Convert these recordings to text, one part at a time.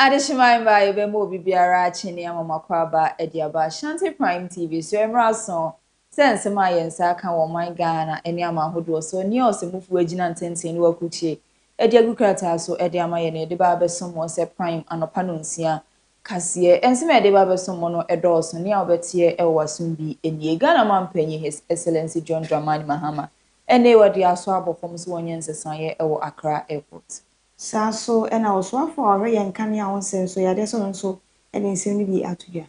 Adishima by Bemo Bibiara Chini Amakwaba Ediaba Ashanti Prime TV so emraso sense my yensa kan wo man Ghana eni amahodo so ni o se mufu agina ntenten ni wakuchie ediagu krata so ediama ye ne de ba besom wo se Prime anopa no nsia kase enseme de ba besom no edoso ni a obetie e wasum bi enie Ghana mampanyi His Excellency John Dramani Mahama ene wadi aso abofom so wonyensesan ye e wo Accra Airport. So and I was one for a young canny on sense, so yeah, there's also and then send me out to you.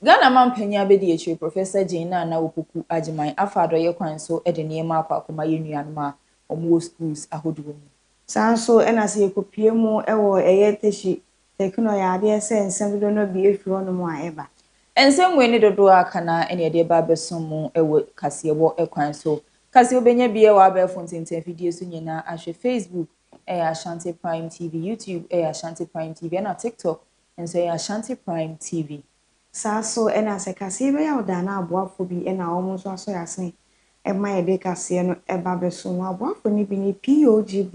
Ghana mampanya bedi Professor Jane na Wopuku Ajiman afado ye kwan so e de niema akwa akoma ye nuanuma omo schools ahodo mu. So and as ye kopie mu e wo eye teshi tekno ya de ensem do no bi efiro no mu a eba. Ensem we ni dodo aka na ene de ba besom mu e wo kase wo e kwan so kase obenya bi e wa ba fontenten video so nyina ahwe Facebook Ashanti Prime TV, YouTube Ashanti Prime TV and TikTok and so Ashanti Prime TV. So and as a kase be ya da na aboafo bi e na omo so aso yasen e ma ye de kase no e ba besom aboafo ni bi ni POG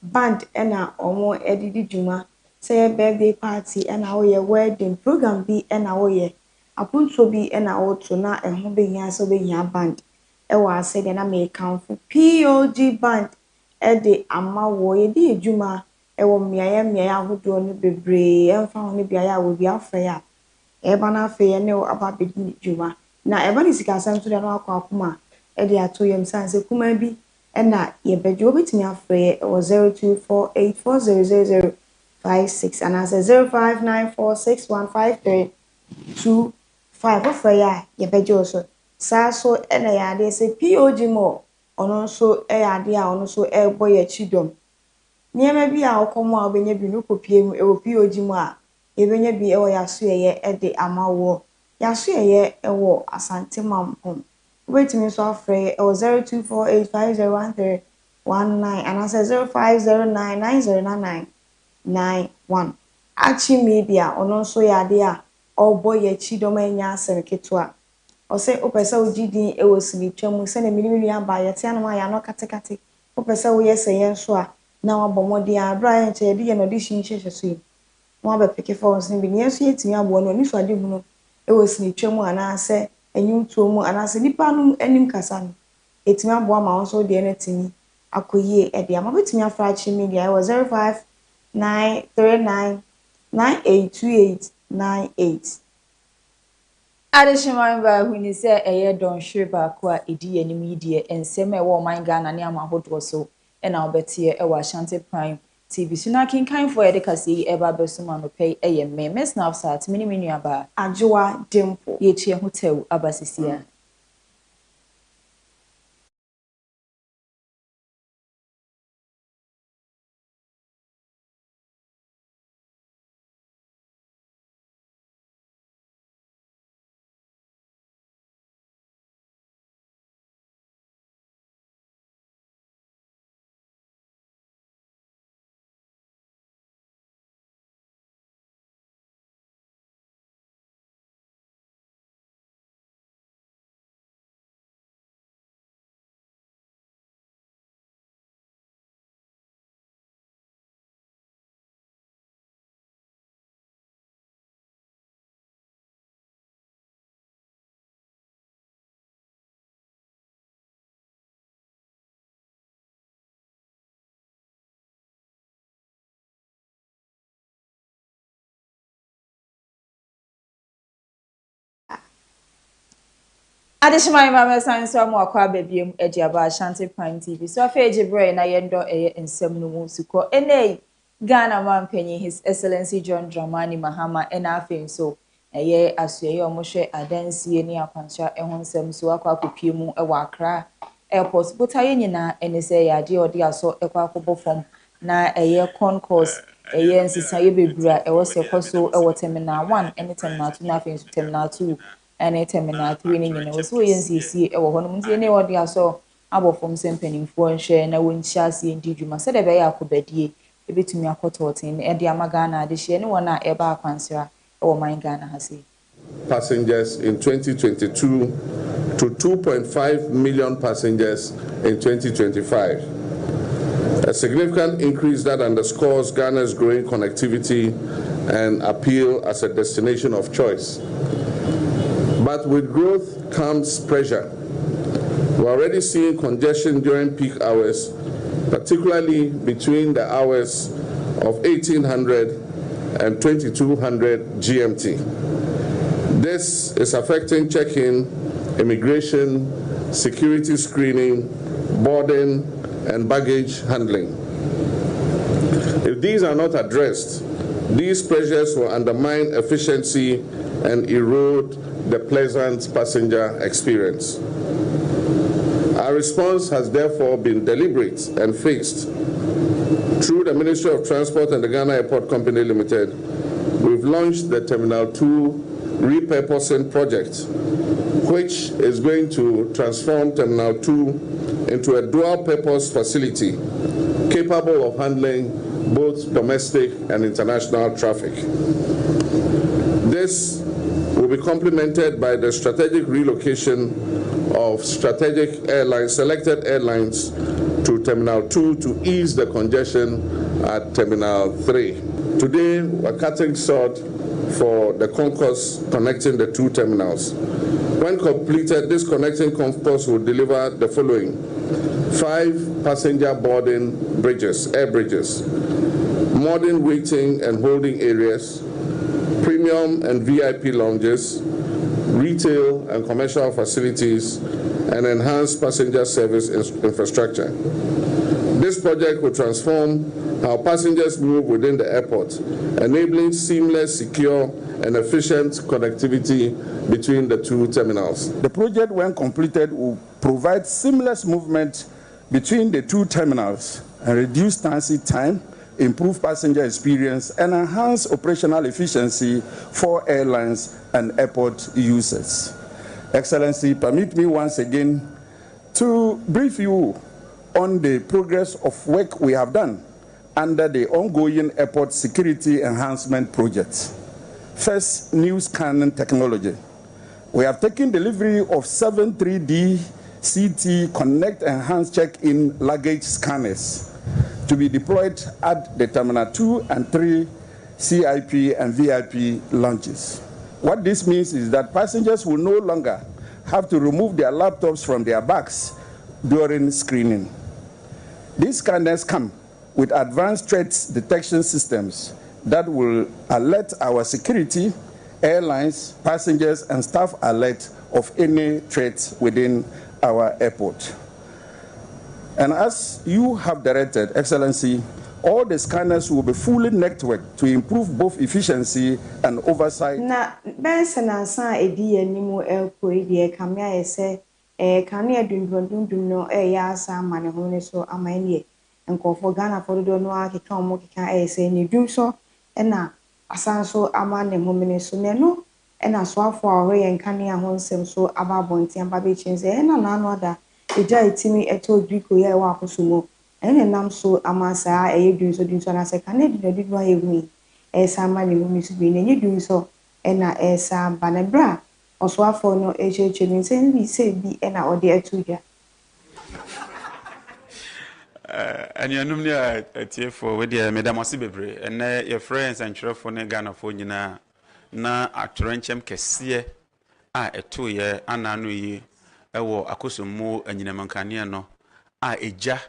band e na omo edidi djuma say birthday party e na wo ye wedding program bi e na wo ye apunto bi e na wo to na e ho be hia so be hia band e wa say de na me count POG band e de ama wo ye di djuma e wo miaya ahodo no bebre e mfa ho ne bia ya wo bi afa ya e ba na afa ye ne aba be di djuma na e ba ni sika sam so de na akwa akoma e de ato yem sanse kuma bi na ye bejo betimi afre o 0248400056 and as 0594615325 ofre ya ye bejo so sa so na ya de se POG mo ono so ya de a ono so e boye chidom niema bi a okomo a obenya bi no kopie mu e wo POG mu a ebenya bi e wo yaso ye e de amawo yaso ye e wo asante mampom wait me so afraid 0248501319 and I say 0509909991. Achi media ono so ya de a obo ye chidom anya asem ketua. O say opesa ogidi e wo sinitwam se na miniminu aba ye te anoma ya no katekate. Opesa wo ye se yen so a na wabomodi abra ye che de ye no de shinhye so yi. Mo abepeke phones ni bi ne so yetimi abo no ni so ade hu no e wo sinitwam ana se enyum tuomu anase nipa no anim kasa no etimi abo ama won so de enetimi akoyie e de ama betimi afra chi media e was 059399828898 Adishima ba huni se eye don hwe ba ko a edi anim yidie ensem e wo man Ghana ne amahodo so e na obetie e wa Ashanti Prime TV suna kinkan fo e de kase yi e ba besuma no pay eye me snapchat mini aba ajoa dempo ye chie hotel abasisia Adishima mama sanso mo akwa babiem ediaba Ashanti Prime TV so afa ejibre na yendo ensem no mu siko enei Ghana mampanyi His Excellency John Dramani Mahama ena afa so asuye omohwe adansie ni akwancha ehonsem so akwa kopie mu e wa Accra Airport botaye nyina ene se yade odi aso ekwa akobofom na concourse nsisa ye bebura e wo se koso e wo terminal 1 ene terminal 2 na afa so terminal 2 ene terminal 3 ni nyina wo so yensiesie e wo hono mtie ne odi aso abofom sempanimfo nhwe na wonchi ase ndi dwuma se de be ya akobadie ebetumi akototen e de amagana ade hye ne wona e ba akwansira e wo man Ghana hase passengers in 2022 to 2.5 million passengers in 2025. A significant increase that underscores Ghana's growing connectivity and appeal as a destination of choice. But with growth comes pressure. We're already seeing congestion during peak hours, particularly between the hours of 1800 and 2200 GMT. This is affecting check-in, immigration, security screening, boarding, and baggage handling. If these are not addressed, these pressures will undermine efficiency and erode the pleasant passenger experience. Our response has therefore been deliberate and fixed. Through the Ministry of Transport and the Ghana Airport Company Limited, we've launched the Terminal 2 repurposing project, which is going to transform Terminal 2 into a dual-purpose facility capable of handling both domestic and international traffic. This will be complemented by the strategic relocation of selected airlines to Terminal 2 to ease the congestion at Terminal 3. Today, we're cutting short for the concourse connecting the two terminals. When completed, this connecting concourse will deliver the following: 5 passenger boarding bridges, air bridges, modern waiting and holding areas, premium and VIP lounges, retail and commercial facilities, and enhanced passenger service infrastructure. This project will transform how passengers move within the airport, enabling seamless, secure, and efficient connectivity between the two terminals. The project, when completed, will provide seamless movement between the two terminals and reduce transit time, improve passenger experience, and enhance operational efficiency for airlines and airport users. Excellency, permit me once again to brief you on the progress of work we have done under the ongoing airport security enhancement project. First, new scanning technology. We have taken delivery of 7 3D CT Connect Enhanced Check-in luggage scanners to be deployed at the Terminal 2 and 3 CIP and VIP lounges. What this means is that passengers will no longer have to remove their laptops from their bags during screening. These scanners come with advanced threat detection systems that will alert our security, airlines, passengers, and staff alert of any threats within our airport. And as you have directed, Excellency, all the scanners will be fully networked to improve both efficiency and oversight. Na benson ansa edi animu elko edi kamya ese kanu edundundum no ya asa mane ho ne so amanye nkofo Ghana fodo no akeka omo keka ese ni dum so na asanso amane ho mene so ne no na so afo ahwe yen kanu ho nsem so ababonti ambabe chinze na nanu ada eja etimi eto griko ya wa akosumo ene nam so amasa dum so na se kanu edi no ayewu esa mane ho mi so bi ne dum so na esa banebra oso afo no echeche ni se bi se bi na ode etuya anuanum ne atiefo we de medamase bebre ene ye friends and chirefo ne Ghana fo nyina na atorenchem kese a etoye ananu yi ewo akosomu anyinamankane no a eja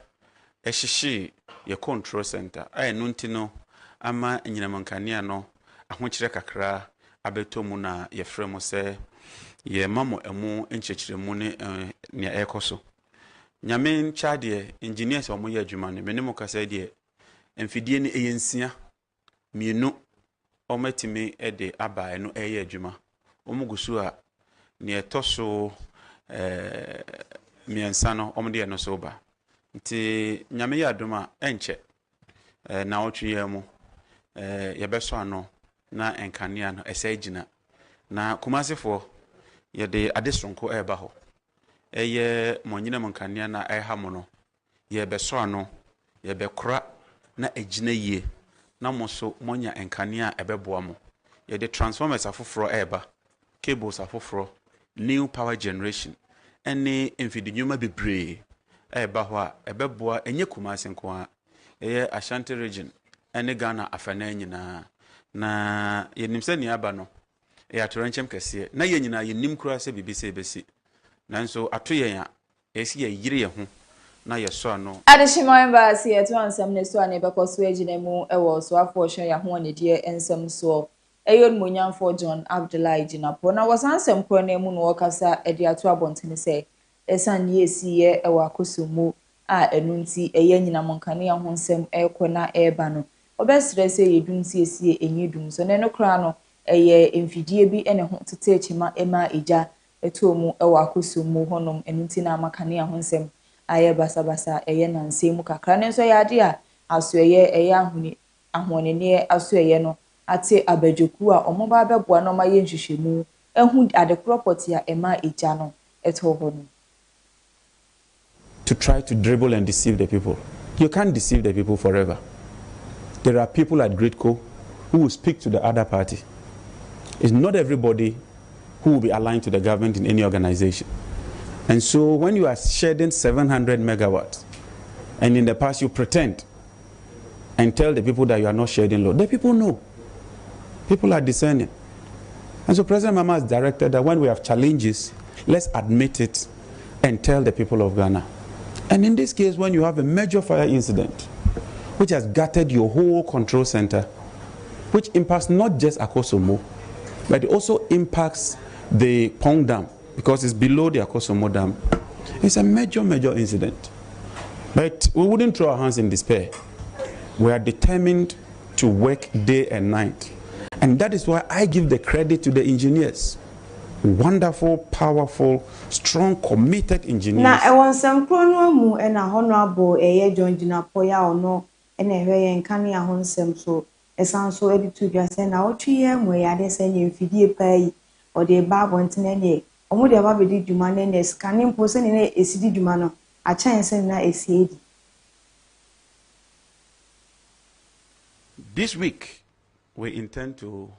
ehyehe ye control center a enu ntino ama anyinamankane no ahokyere kakra abetomu na ye fremo se ye mamo emu enchechiremu ne ekoso nyame chade engineers omo ye adwuma ne menemo kasa de emfidie ne eyensia mienu omatimi ede abae no eye adwuma omugusu a ne etoso miensa no omde no so ba nti nyame ya adwuma enche na otwe mu ye beso ano na enkanea no esa agina na kumasefo ye de adesonko eba ho eye monyina monkanea na ehamo no ye beso ano ye bekora na agina yie na moso monya enkanea ebeboa mo ye de transformers afoforo eba cables afoforo new power generation ene emfidi nyuma bebre eba ho a ebeboa enye kumase nko a Ashanti region ene Ghana afana nyina na yenim se ni aba no atorenchem kese na ye nyina yenim kura se bibise besi nanso ato yen a esi ye yire ye ho na ye so ano adishima embassy eto ansam ne so ane bekoso agina mu ewo so afo hwe ya ho ne de ensam so eyon monyamfo John Abdullahi Jinapo na wasansem kro na mu no wakasa ede ato abontene se esan ye siye ewa akosomu a enunti eye nyina monkane ya ho nsem ekona eba no obesre se yedun siesie enyedum so ne no kra no eye emfidie bi ene ho tete echima ema eja etomu ewa akosomu honom enunti na makane ya ho nsem aye basa eye nansem kakra ne so yade a aso eye ahonene aso eye no ate abajoku a omoba beboa no ma ye nhwehwemu ehu adekropoti a ema eja no eto hono to try to dribble and deceive the people. You can't deceive the people forever. There are people at Gridco who will speak to the other party. It's not everybody who will be aligned to the government in any organization. And so when you are shedding 700 megawatts, and in the past you pretend and tell the people that you are not shedding load, the people know. People are discerning. And so President Mama has directed that when we have challenges, let's admit it and tell the people of Ghana. And in this case, when you have a major fire incident, which has gutted your whole control center, which impacts not just Akosomo, but it also impacts the Pong Dam, because it's below the Akosomo Dam. It's a major incident. But we wouldn't throw our hands in despair. We are determined to work day and night. And that is why I give the credit to the engineers. Wonderful, powerful, strong, committed engineers. Na ewon semkrono mu e na honorable eye John Jinapo ya ono e na ehwe ye nkane ya honsem so esanso editu dwa se na otwie mu ya de se nye mfidie pai o de ba bontene ne omo de ba bedi dwuma ne ne scanning po se ne esidi dwuma no a chan se na esiedi. This week we intend to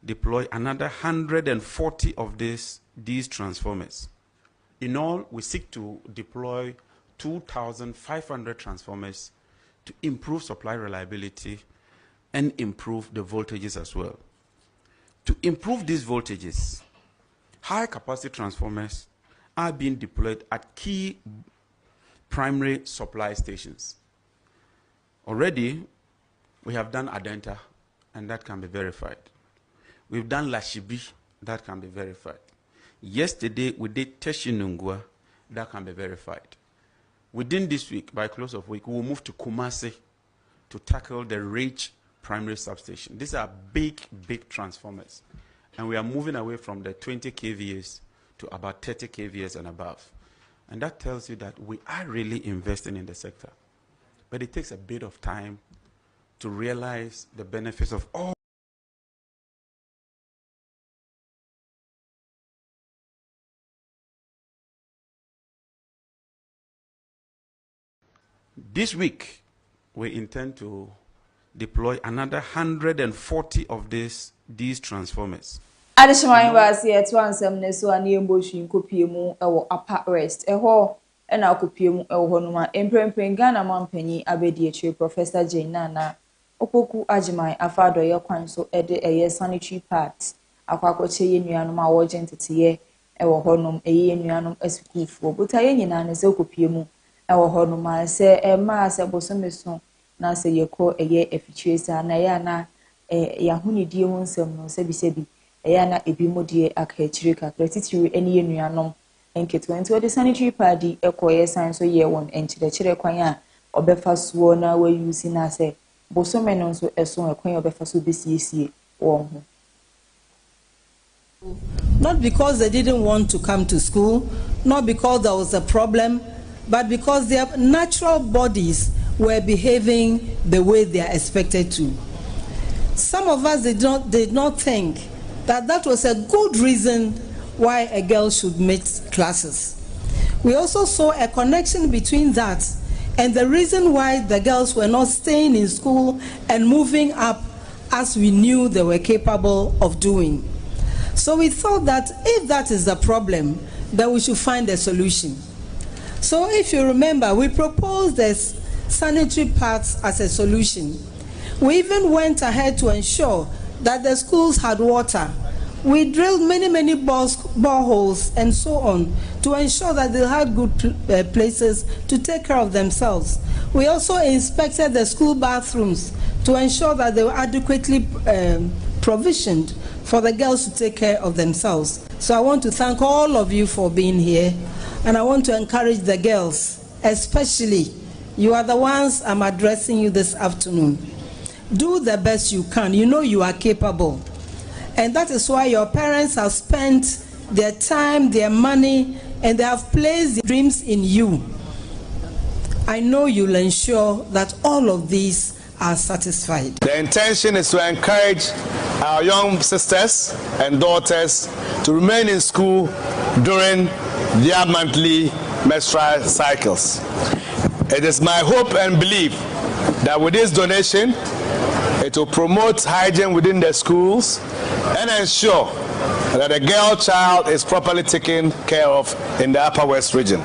deploy another 140 of these transformers. In all, we seek to deploy 2,500 transformers to improve supply reliability and improve the voltages as well. To improve these voltages, high capacity transformers are being deployed at key primary supply stations. Already, we have done Adenta, and that can be verified. We've done Lashibi, that can be verified. Yesterday, we did Teshinungwa, that can be verified. Within this week, by close of week, we will move to Kumasi to tackle the Rage primary substation. These are big transformers. And we are moving away from the 20 kVAs to about 30 kVAs and above. And that tells you that we are really investing in the sector. But it takes a bit of time to realize the benefits of all. This week, we intend to deploy another 140 of these transformers. adishima embassy eto ansam ne so ane embohwi nkopie mu ewo upper rest eho na akopie mu ewo honoma emprempren Ghana mampanyi abedi echi Professor Jane na opoku ajiman afado ye kwan so ede eye sanitary parts akwakoche ye nuanom a wo gentete ewo honom eye nuanom asukufo buta ye nyina ne se okopie mu ewo honoma se ema se bosomeso na se yeko eye efichiesa na ya na ya hunidie ho nsem no se bisebi eya na ebi modie akachire kakra titiri eni yenuanom enketo enti odi sanitary pad ekoye san so ye won enchire kwan a obefa suo na wa use na se bosome no so eso ekwan obefa so besiesie won ho. Not because they didn't want to come to school, not because there was a problem, but because their natural bodies were behaving the way they are expected to. Some of us did not think that was a good reason why a girl should miss classes. We also saw a connection between that and the reason why the girls were not staying in school and moving up as we knew they were capable of doing. So we thought that if that is the problem, then we should find a solution. So if you remember, we proposed this sanitary pads as a solution. We even went ahead to ensure that the schools had water. We drilled many boreholes and so on to ensure that they had good places to take care of themselves. We also inspected the school bathrooms to ensure that they were adequately provisioned for the girls to take care of themselves. So I want to thank all of you for being here, and I want to encourage the girls, especially you are the ones I'm addressing you this afternoon. Do the best you can. You know you are capable. And that is why your parents have spent their time, their money, and they have placed their dreams in you. I know you'll ensure that all of these are satisfied. The intention is to encourage our young sisters and daughters to remain in school during their monthly menstrual cycles. It is my hope and belief that with this donation, it will promote hygiene within the schools and ensure that the girl child is properly taken care of in the Upper West region.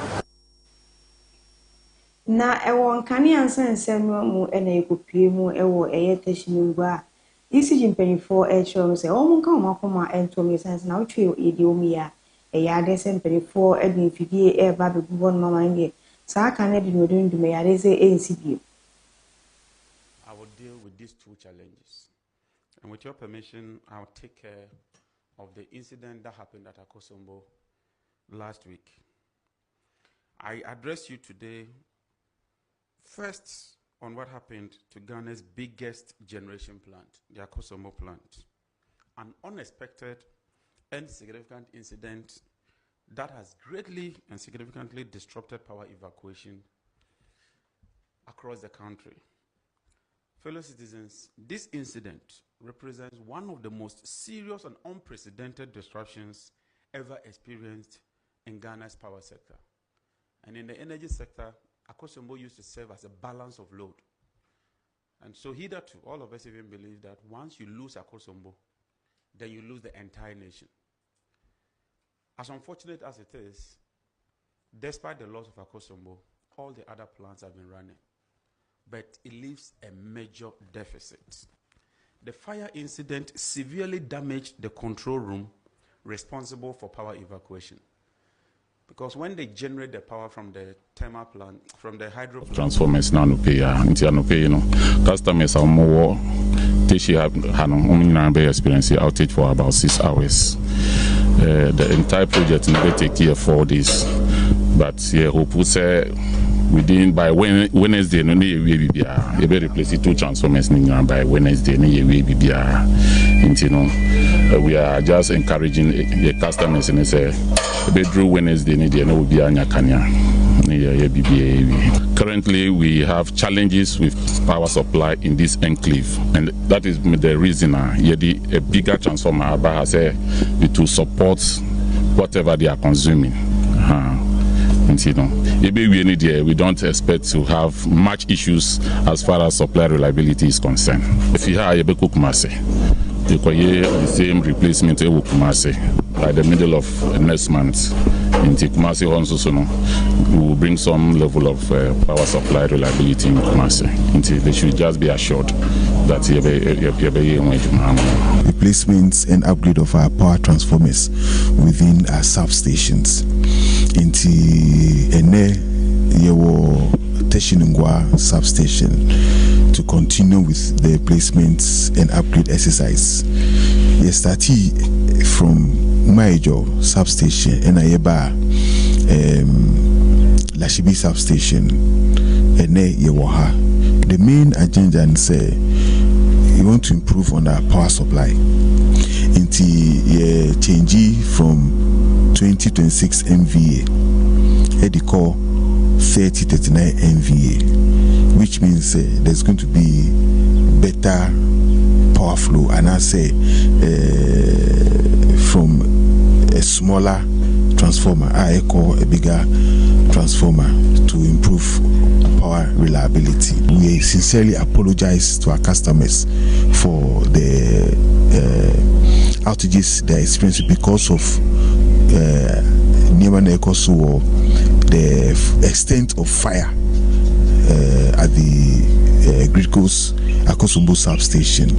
Na ewo nkani ansensem mu ena ekopie mu ewo eyeteshinungwa isi jimpenifo echom se o munka omakoma entomi sense na otwe edi omi ya eyade sempenifo edin fidie e ba be bubon mama nge sa kan edi no dundume ya reze ensibio. I will deal with these two challenges. And with your permission, I'll take care of the incident that happened at Akosombo last week. I address you today first on what happened to Ghana's biggest generation plant, the Akosombo plant. An unexpected and significant incident that has greatly and significantly disrupted power evacuation across the country. Fellow citizens, this incident represents one of the most serious and unprecedented disruptions ever experienced in Ghana's power sector. And in the energy sector, Akosombo used to serve as a balance of load. And so hitherto, all of us even believe that once you lose Akosombo, then you lose the entire nation. As unfortunate as it is, despite the loss of Akosombo, all the other plants have been running. But it leaves a major deficit. The fire incident severely damaged the control room responsible for power evacuation. Because when they generate the power from the thermal plant, from the hydro plant, transformers now no pay customers are more Teshi have experience outage for about 6 hours. The entire project never take here 4 days. But yeah, hope say within by Wednesday, no we be replace 2 transformers by Wednesday. We are just encouraging the customers and say bedroom Wednesday no be Currently, we have challenges with power supply in this enclave, and that is the reason a bigger transformer to support whatever they are consuming. We don't expect to have much issues as far as supply reliability is concerned. If you have the same replacement by the middle of next month in Kumasi we will bring some level of power supply reliability in Kumasi. They should just be assured that replacements and upgrade of our power transformers within our substations. Teshinungwa substation to continue with the replacements and upgrade exercise. Yesterday from Maijo substation and Ayeba Lashibi substation and Yewaha. The main agenda and say we want to improve on our power supply. Into change from 2026 MVA at the core 3039 MVA, which means there's going to be better power flow, and I say from a smaller transformer, I call a bigger transformer to improve power reliability. We sincerely apologize to our customers for the outages they experienced because of the extent of fire at at the Gricos Akosombo substation.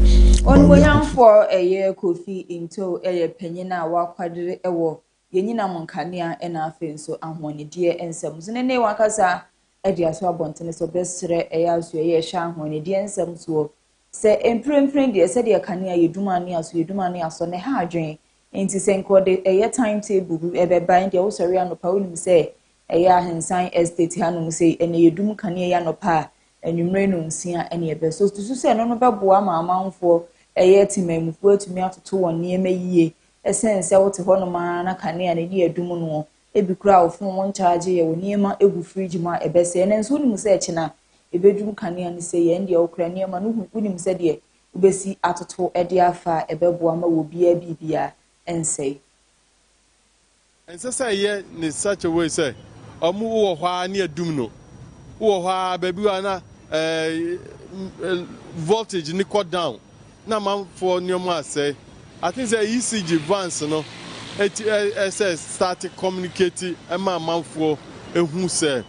On William for a year coffee into a penina wakwadre ewo yenina monkania and afin so and one dear and some zene wakasa edia so abontene so bestre eya so ye sha when dear and some so say empren dear said your kania yedumani as yedumani as on a hard drain into senko de a timetable ebe bind your sorry and no say eya hensan estate hanum say and yedum kania no pa enwumre no nsia ene ebe so to say no beboa ma amanfo eye timamufu atumi atoto won niema yie essence wote ho no ma na kane ne ni adum no ebi kura ofun won charge ye won niema egu fridge ma ebe se ne nso nim se eche na ebedum kane ne se ye ndie okura niema no nim se de ubesi atoto ede afa ebeboa ma wo bia bibia ense say ye in such a way say omu wo hwa ne adum no wo hwa baby wana voltage ni cut down na man for nyoma say I think say ECG vans no SS started communicating e man for ehu say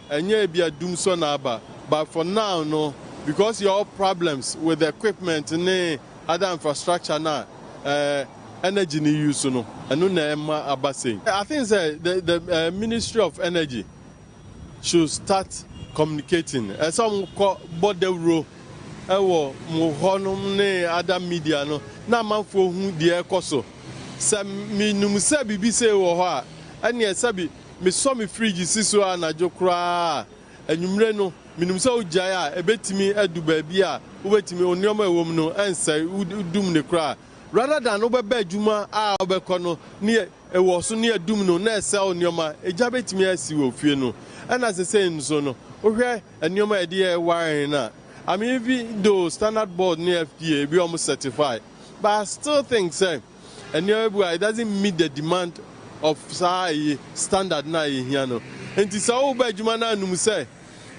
enye bia dum so na aba but for now no because you have problems with the equipment and other infrastructure now energy ni use no enu na ema abase I think say the Ministry of Energy should start communicating. Some board the role ewo mo honum ne other media no na manfo hu de ekoso. Se minum se bibi se wo ho a ene se bi me so me fridge siso anajo kra anwumre no minum se ojai a ebetimi adu ba bi a obetimi onioma ewom no ense udum ne kra rather than obeba adwuma a obekọ no ne ewo so ne adum no na ese onioma eja betimi asi wo fie no and as I say nso no ohwe enioma ede e wine na I mean even though standard board near FDA be almost certified but I still think say enioma it doesn't meet the demand of say standard na here no enti sa oba adwuma na anum say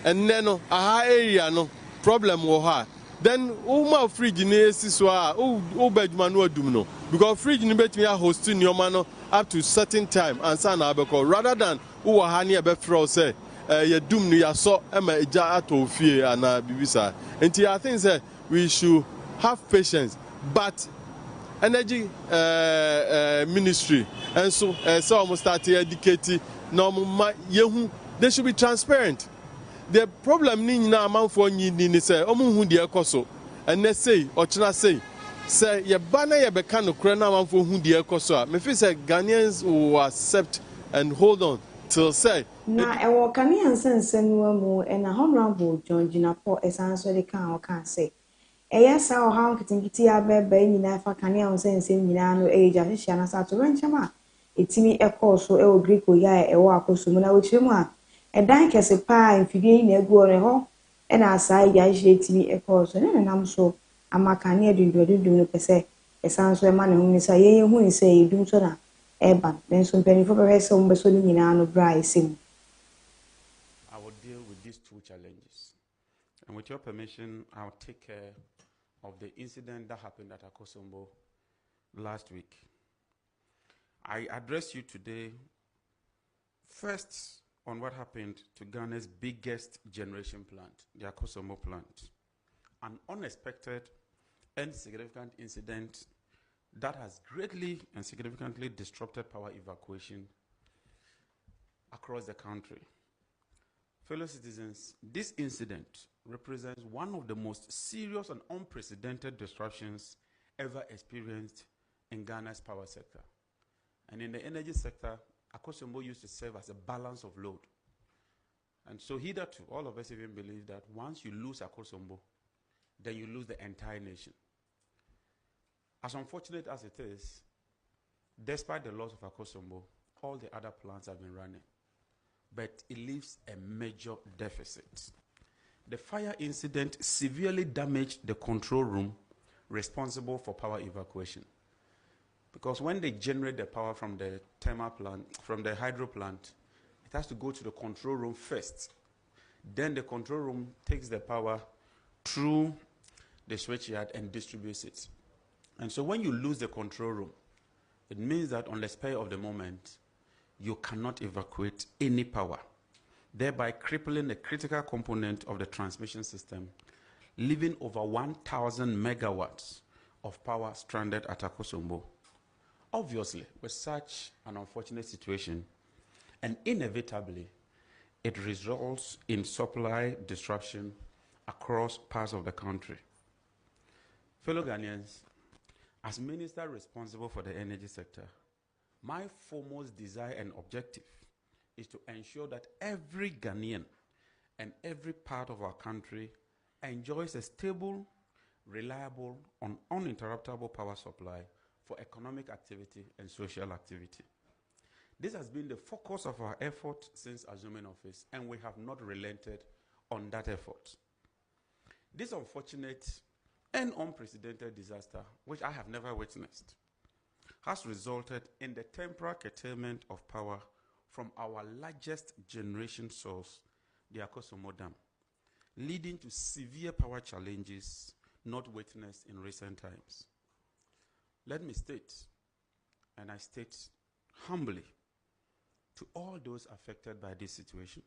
enne no aha area no problem wo ha then uma fridge na esi so a oba adwuma no adum no because fridge ni betimi a host enioma no up to certain time and san abeko rather than who are hani ebe fro say ya dum no ya so ema eja ato fie ana bibisa enti I think say we should have patience but energy ministry and so almost start educating normal yehu they should be transparent the problem ni na amanfo nyi ni say omu hu de ekoso and they say ochina say ye bana ye beka no kra na amanfo hu de ekoso a me feel say Ghanaians will accept and hold on till say na ewo Ghanaian sensenwa mu na honorable John Jinapo esanso de kan o kan say eya sa o ha nkitikiti abeba nyina fa Ghanaian sensen nyina no eja hihia na sa to renchama etimi ekoso ewo Greco ya ewo akoso mu na wochiremu a edan kese pa mfidie na egu ore ho na asa ya hihia etimi ekoso na nam so amakane adunduadundu no pese esanso ema ne hu ni sa ye hu ni say edum so na Eban, then some penny for professor Umbasoni no bra sim. I will deal with these two challenges. And with your permission, I'll take care of the incident that happened at Akosombo last week. I address you today first on what happened to Ghana's biggest generation plant, the Akosombo plant. An unexpected and significant incident that has greatly and significantly disrupted power evacuation across the country. Fellow citizens, this incident represents one of the most serious and unprecedented disruptions ever experienced in Ghana's power sector. And in the energy sector, Akosombo used to serve as a balance of load. And so hitherto, all of us even believe that once you lose Akosombo, then you lose the entire nation. As unfortunate as it is, despite the loss of Akosombo, all the other plants have been running. But it leaves a major deficit. The fire incident severely damaged the control room responsible for power evacuation. Because when they generate the power from the thermal plant, from the hydro plant, it has to go to the control room first. Then the control room takes the power through the switchyard and distributes it. And so when you lose the control room, it means that on the spur of the moment, you cannot evacuate any power thereby crippling a critical component of the transmission system, leaving over 1,000 megawatts of power stranded at Akosombo. Obviously, with such an unfortunate situation, and inevitably, it results in supply disruption across parts of the country. Fellow Ghanaians, as minister responsible for the energy sector, my foremost desire and objective is to ensure that every Ghanaian and every part of our country enjoys a stable, reliable, and uninterruptible power supply for economic activity and social activity. This has been the focus of our effort since assuming office, and we have not relented on that effort. This unfortunate and unprecedented disaster, which I have never witnessed, has resulted in the temporary curtailment of power from our largest generation source, the Akosombo Dam, leading to severe power challenges not witnessed in recent times. Let me state, and I state humbly, to all those affected by this situation,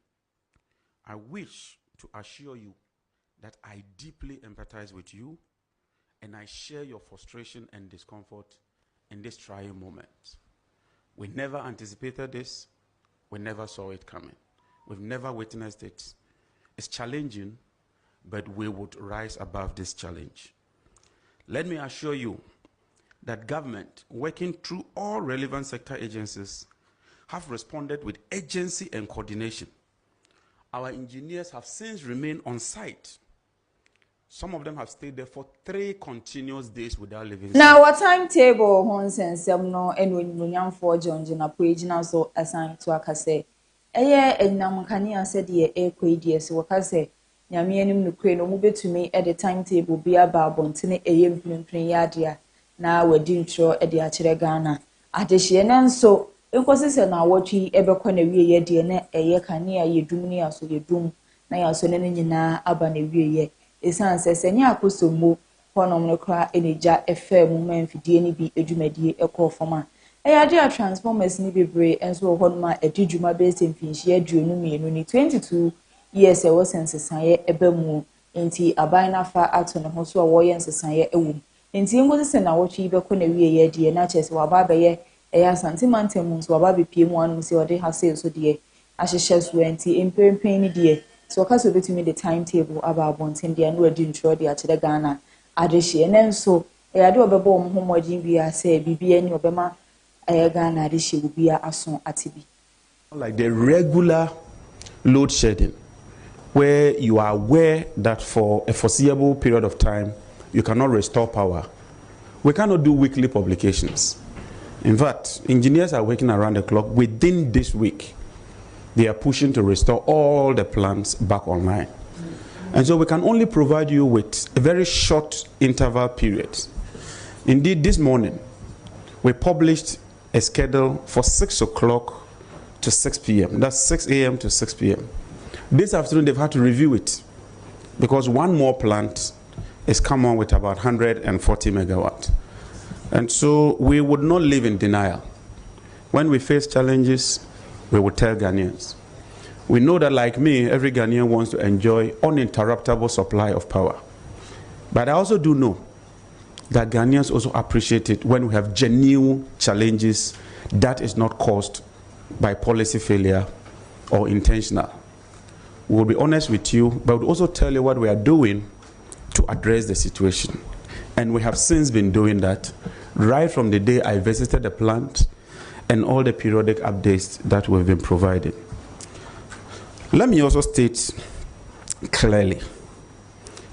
I wish to assure you that I deeply empathize with you and I share your frustration and discomfort in this trying moment. We never anticipated this. We never saw it coming. We've never witnessed it. It's challenging, but we would rise above this challenge. Let me assure you that government, working through all relevant sector agencies, have responded with urgency and coordination. Our engineers have since remained on site. Some of them have stayed there for 3 continuous days without leaving. Now, what timetable Hons and Semno and when young for John Jina page now so assigned to Akase? And Namakania said, ye a quadius, Wakase, Yamianim no crane, or move to me at the timetable be about Bontine a yam yadia. Now we're doing show at the Achiregana. At the Shenan so. Because na watchi ebe kwa na wie ye de na eye kane a ye dum ni aso ye dum na ya so ne nyina aba na wie ye esan se nya Akosombo honom no kra enija efa mu manfidie ni bi edwumadie ekọ foma ade a transformers ni bebre enso honom a edwuma base mfinhie aduonu mienu ni 22 years e was sensesan ebe mu enti aban na fa ato ne ho so a wo ye sensesan ewum enti ngozi na watchi ibe kwa na wie ye de na chese wa ba be ASHANTI mantem so aba bepie mu anu se ode ha se so de ahihye so enti empempen ni de so ka so betumi the timetable aba abonten de anu adi ntro de akire Ghana adehye nenso ade obebo mo homodin bia se bibia ni obema Ghana adehye bibia aso atibi like the regular load shedding where you are aware that for a foreseeable period of time you cannot restore power. We cannot do weekly publications. In fact, engineers are working around the clock. Within this week, they are pushing to restore all the plants back online. And so we can only provide you with a very short interval period. Indeed, this morning, we published a schedule for 6 o'clock to 6 p.m. That's 6 a.m. to 6 p.m. This afternoon, they've had to review it because one more plant is come on with about 140 megawatts. And so we would not live in denial. When we face challenges, we would tell Ghanaians. We know that, like me, every Ghanaian wants to enjoy uninterruptible supply of power. But I also do know that Ghanaians also appreciate it when we have genuine challenges that is not caused by policy failure or intentional. We will be honest with you, but we'll also tell you what we are doing to address the situation. And we have since been doing that right from the day I visited the plant and all the periodic updates that we've been providing. Let me also state clearly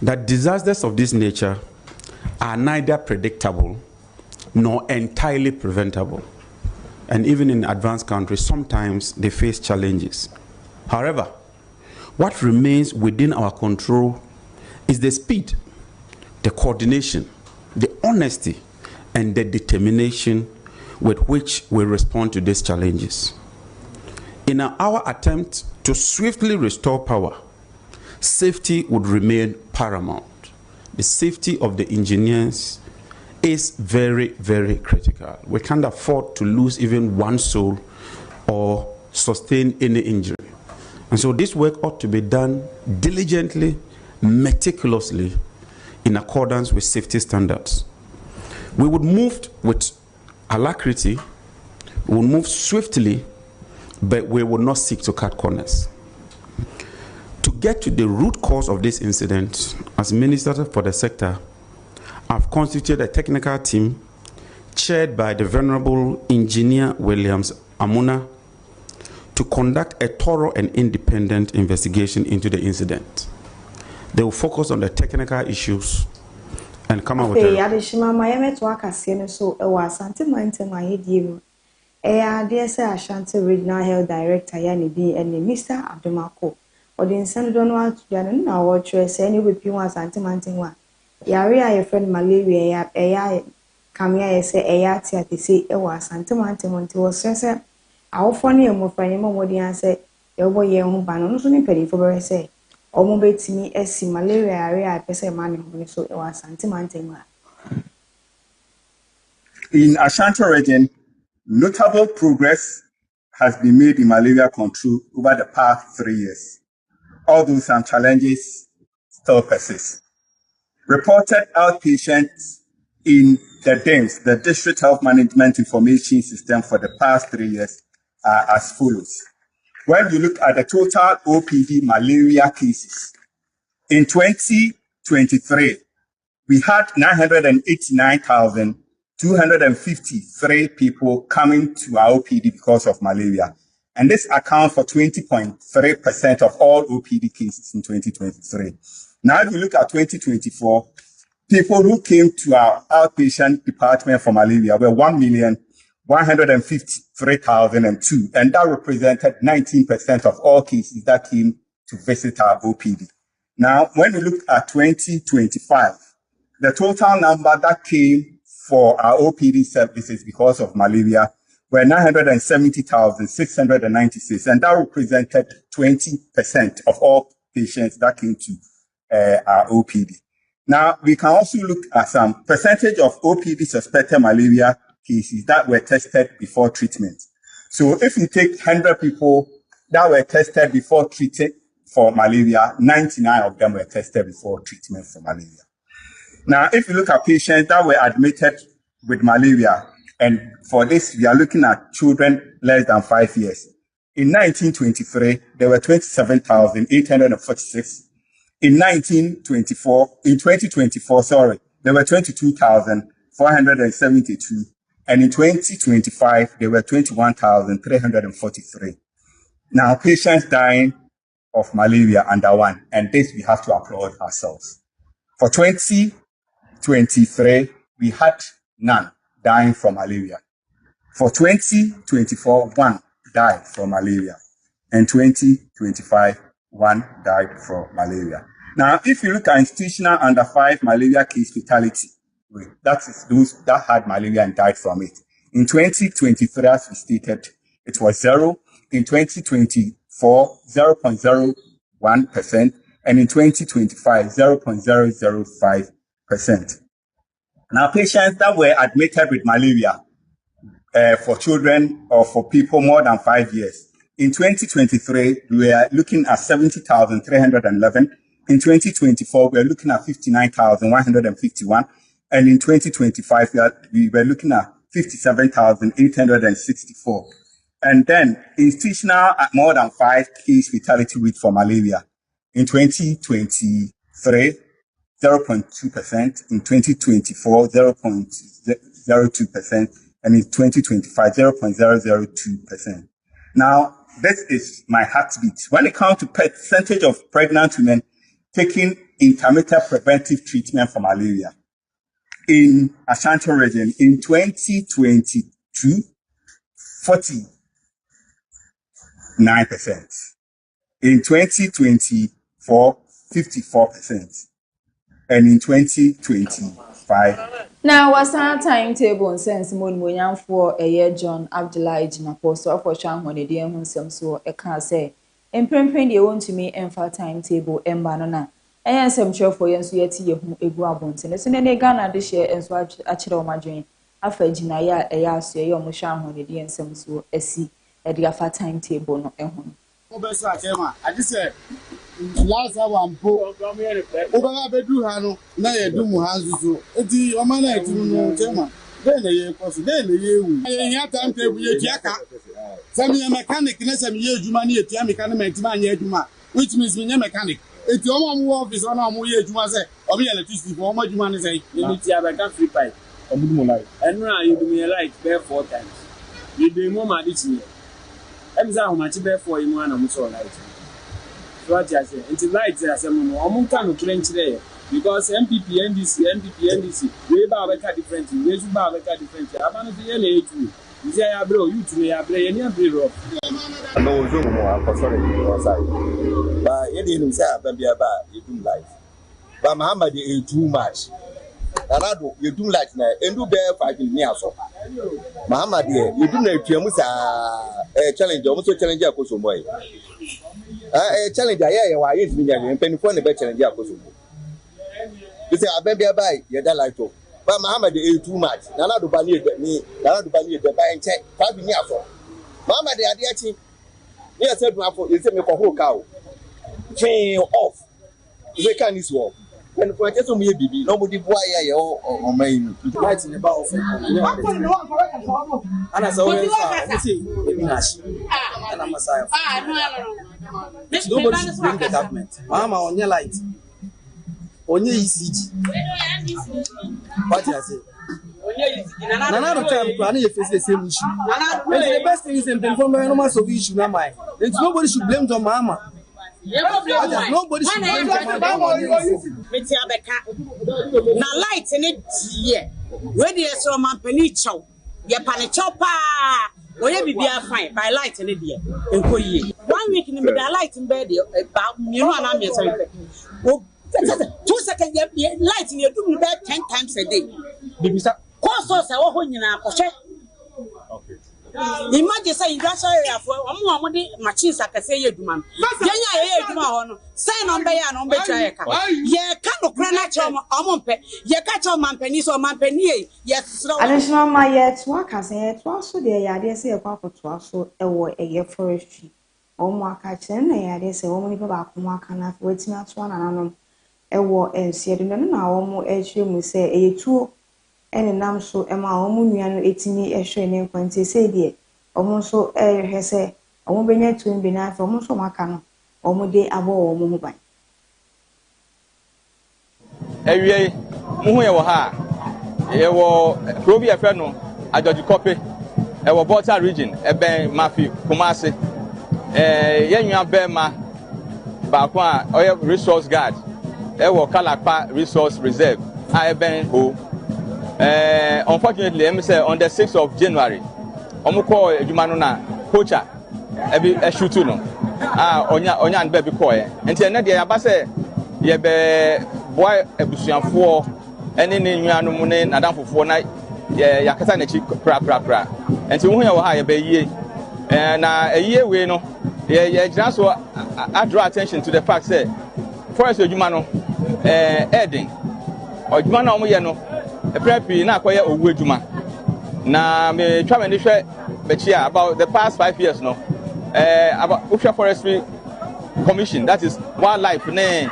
that disasters of this nature are neither predictable nor entirely preventable. And even in advanced countries, sometimes they face challenges. However, what remains within our control is the speed, the coordination, the honesty, and the determination with which we respond to these challenges. In our attempt to swiftly restore power, safety would remain paramount. The safety of the engineers is very, very critical. We can't afford to lose even one soul or sustain any injury. And so this work ought to be done diligently, meticulously, in accordance with safety standards. We would move with alacrity, we would move swiftly, but we will not seek to cut corners. To get to the root cause of this incident, as Minister for the sector, I've constituted a technical team chaired by the Venerable Engineer Williams Amuna to conduct a thorough and independent investigation into the incident. They will focus on the technical issues and come up with a... ASHANTI Regional Health Director Yanidi and Mr. Abdumako. Or the insane don't want to do now what you say any with you as anti-manting. Yari, your friend malaria, Kamia say, Ayati, say, it was anti-manting was say, our funny and more funny more the answer, your boy, young banon, only penny for say, or mobile to me, as see malaria area, I pay money, so it was anti-manting. In Ashanti region, notable progress has been made in malaria control over the past 3 years, although some challenges still persist. Reported outpatients in the DIMS, the District Health Management Information System, for the past 3 years are as follows. When you look at the total OPD malaria cases, in 2023, we had 989,253 people coming to our OPD because of malaria. And this accounts for 20.3% of all OPD cases in 2023. Now, if you look at 2024, people who came to our outpatient department for malaria were 1,153,002, and that represented 19% of all cases that came to visit our OPD. Now, when we look at 2025, the total number that came for our OPD services because of malaria were 970,696, and that represented 20% of all patients that came to our OPD. Now, we can also look at some percentage of OPD suspected malaria cases that were tested before treatment. So if you take 100 people that were tested before treated for malaria, 99 of them were tested before treatment for malaria. Now, if you look at patients that were admitted with malaria, and for this, we are looking at children less than 5 years. In 1923, there were 27,846. In 2024, there were 22,472. And in 2025, there were 21,343. Now, patients dying of malaria under one, and this we have to applaud ourselves. For 2023, we had none dying from malaria. For 2024, one died from malaria. And 2025, one died from malaria. Now, if you look at institutional under 5 malaria case fatality, that is those that had malaria and died from it. In 2023, as we stated, it was 0. In 2024, 0.01%. And in 2025, 0.005%. Now, patients that were admitted with malaria for children or for people more than 5 years, in 2023, we are looking at 70,311. In 2024, we are looking at 59,151. And in 2025, we were looking at 57,864. And then institutional at more than 5 case fatality rate for malaria. In 2023, 0.2%. In 2024, 0.02%. And in 2025, 0.002%. Now, this is my heartbeat. When it comes to percentage of pregnant women taking intermittent preventive treatment for malaria, in Ashanti region, in 2022, 49%. In 2024, 54%. And in 2025. Now, what's our timetable and sense Moon for a year John Abdullah Jinapo, so for Shang when the dear Hunsam so a car say, and Primprint you want to me and for timetable and banana. And some show for you, so yet you a guabons and as soon as they Ghana this year and so actually my dream. After Jinaya, a yas, your Musham when the dear Sam so a sea at the after timetable no. obeso akema I just say last one po obama bedu ha no na ye dumu ha nzuzo enti o ma na etunu no chema then ye koso then ye wu ye time table ye tiaka some mechanic na some ye adwuma na ye tia mechanic ma anya adwuma which means me mechanic enti o ma mu office ona mu ye adwuma say o be electricity for o ma adwuma ne say you tia be can free pipe o mu mo light enra you do me light there 4 times you do more ma dit me emza ho ma ti be 4 imu ana mu so light so what you say until light say mo o kan no kire nchire because MPP NDC we ba better different we su ba better different abanu say ye na etu you say ya bro you to me ya bro ye ni abri rock no zo mo am sorry outside ba ye dey him say abia ba you do light ba Muhammad dey too much Anado you do light na endu be 5 ni aso Muhammad dey you do na tuamu sa challenge o mo so challenge akoso boy challenge aye wa ye mi nya penifo na be challenge akoso boy you say abia ba ye da light o ba Muhammad dey too much Anado ba ni de ba enche 5 ni aso Muhammad dey ade achi ni say do afọ you say me ko ho ka o chain off you can this work when for just me bibi nobody boy ya o man light in about of ana so we say eminashi ana masaya nobody should blame the government mama on your light onye ECG what you say Nana no time plan you face the same issue the best thing is in from normal solve issue na mai and nobody should blame to mama nobody should blame mama Meti abeka na light ne die we dey so man pani chow ye pani chow pa oye bibia fine by light ne die enko yie 1 week ni me da light mbe de ba mienu ana me so o 2 seconds light ne do me 10 times a day bibisa koso se wo ho nyina akose okay imagine say industrial area for omo de machines akase ye duma yenya ye duma ho no say no be ya no be twa ye ka no kra na che omo mpe ye ka che mampani so mampani ye sro additional ma ye to aka say ye to so de ya de say ye kwa to so ewo eye forestry omo aka che na ya de say omo ni ba ko aka na wetin ato na nanom ewo ensie de no na omo ehwe mu say eye tuo ene nam so ema omo nua no etini ehwe ne kwante say de omo so hese omo benya tu mbi na afa omo so maka no omo de abo omo ho ban ewie mu hu ye wo ha ye wo probi efe no ajoji kope e wo Volta region eben mafi Kumasi ye nua be ma ba kwa oye resource guard e wo Kalapa resource reserve a eben ho unfortunately, say on the 6th of January, Omuko Jumano na poacher, ebi shoot no. Onya and baby koy. And then the abase ye be boy ebusuanfo ene ne nnuanu mu ne nadamfofo na ye yakata na chi pra. And so hu ye wo ha ye be yie. Na eyie we no ye gyina so I draw attention to the fact say forest adwuma no Eden adwuma na omo ye no prepi na akoye owu adwuma na me twa me de hwe bechia about the past 5 years no about Usha Forestry Commission, that is wildlife ne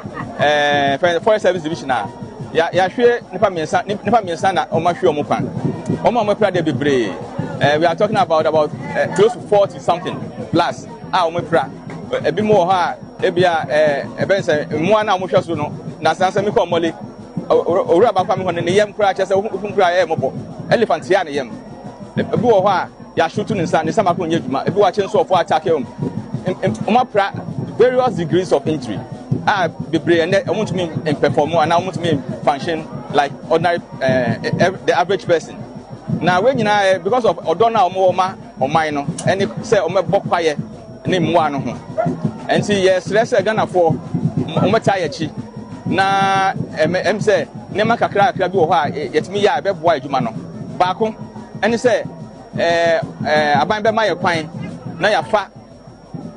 forest service division ya hwe nipa miensa na o ma hwe o mo kwan o ma pra de bebre we are talking about close to 40 something plus o mo pra ebi mo ha ebia ben say mo na mo hwe so no na sansa mi ko mole owura ba kwa mi ho ne yem kura che se ufun kura ye mobo elephant ya ne yem ebi wo ho a ya shoot ne sa mako nye dwuma ebi wa che nso ofo attack him pra various degrees of injury bebre and omuntumi perform and omuntumi function like ordinary the average person now when you because of odona omoma oman no any say omebo kwaye ne mwa no ho enti yes let's Ghana for ometa ya chi na em say ne makakra bi wo ho a yetimi ya be boa adwuma no baako eni say aban be maye kwan na ya fa